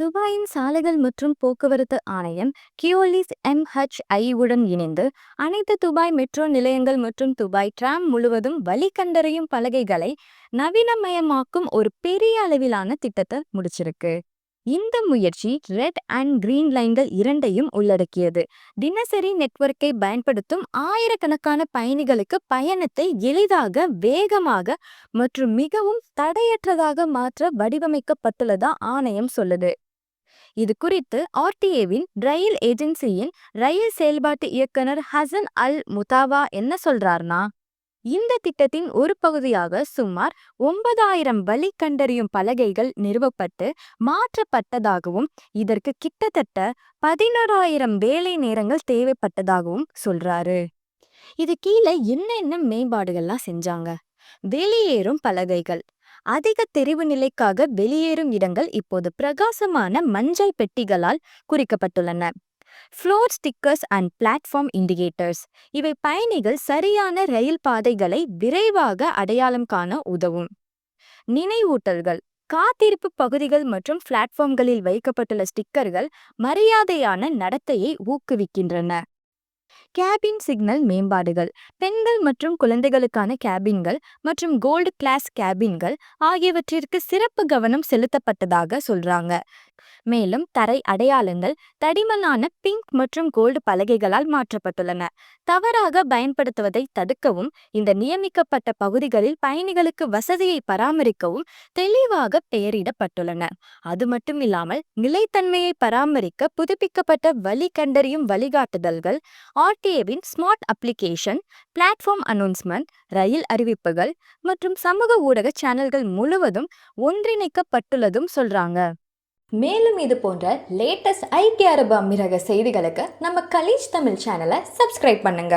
துபாயின் சாலைகள் மற்றும் போக்குவரத்து ஆணையம் கியோலிஸ் MHI உடன் இணைந்து அனைத்து துபாய் மெட்ரோ நிலையங்கள் மற்றும் துபாய் டிராம் முழுவதும் வழிகண்டறியும் பலகைகளை நவீனமயமாக்கும் ஒரு பெரிய அளவிலான திட்டத்தை முடிச்சிருக்கு. இந்த முயற்சி ரெட் அண்ட் கிரீன் லைன்கள் இரண்டையும் உள்ளடக்கியது. தினசரி நெட்வொர்க்கை பயன்படுத்தும் ஆயிரக்கணக்கான பயணிகளுக்கு பயணத்தை எளிதாக, வேகமாக மற்றும் மிகவும் தடையற்றதாக மாற்ற வடிவமைக்கப்பட்டுள்ளதா ஆணையம் சொல்லுது. இது குறித்து RTAவின் ரயில் ஏஜென்சியின் ரயில் செயல்பாட்டு இயக்குனர் ஹசன் அல் முதாவா என்ன சொல்றார்னா, இந்த திட்டத்தின் ஒரு பகுதியாக சுமார் 9,000 வழி கண்டறியும் பலகைகள் நிறுவப்பட்டு மாற்றப்பட்டதாகவும் இதற்கு கிட்டத்தட்ட 11,000 வேலை நேரங்கள் தேவைப்பட்டதாகவும் சொல்றாரு. இது கீழே என்னென்ன மேம்பாடுகள்லாம் செஞ்சாங்க? வெளியேறும் பலகைகள். அதிக தெரிவு நிலைக்காக வெளியேறும் இடங்கள் இப்போது பிரகாசமான மஞ்சள் பெட்டிகளால் குறிக்கப்பட்டுள்ளன. Floor stickers and platform indicators. இவை பயணிகள் சரியான ரயில் பாதைகளை விரைவாக அடையாளம் காண உதவும். நினைவூட்டல்கள். காத்திருப்பு பகுதிகள் மற்றும் பிளாட்ஃபார்ம்களில் வைக்கப்பட்டுள்ள ஸ்டிக்கர்கள் மரியாதையான நடத்தையை ஊக்குவிக்கின்றன. கேபின் சிக்னல் மேம்பாடுகள். பெண்கள் மற்றும் குழந்தைகளுக்கான கேபின்கள் மற்றும் கோல்டு கிளாஸ் கேபின்கள் ஆகியவற்றிற்கு சிறப்பு கவனம் செலுத்தப்பட்டதாக சொல்றாங்க. மேலும் தரை அடையாளங்கள் தடிமனான பிங்க் மற்றும் கோல்டு பலகைகளால் மாற்றப்பட்டுள்ளன. தவறாக பயன்படுத்துவதை தடுக்கவும் இந்த நியமிக்கப்பட்ட பகுதிகளில் பயணிகளுக்கு வசதியை பராமரிக்கவும் தெளிவாக பெயரிடப்பட்டுள்ளன. அது மட்டும் இல்லாமல் நிலைத்தன்மையை பராமரிக்க புதுப்பிக்கப்பட்ட வழி கண்டறியும் வழிகாட்டுதல்கள், RTAவின் ஸ்மார்ட் அப்ளிகேஷன், பிளாட்ஃபார்ம் அனௌன்ஸ்மெண்ட், ரயில் அறிவிப்புகள் மற்றும் சமூக ஊடக சேனல்கள் முழுவதும் ஒன்றிணைக்கப்பட்டுள்ளதும் சொல்றாங்க. மேலும் இது போன்ற லேட்டஸ்ட் ஐக்கிய அரபு அமீரக செய்திகளுக்கு நம்ம கலீஜ் தமிழ் சேனலை சப்ஸ்கிரைப் பண்ணுங்க.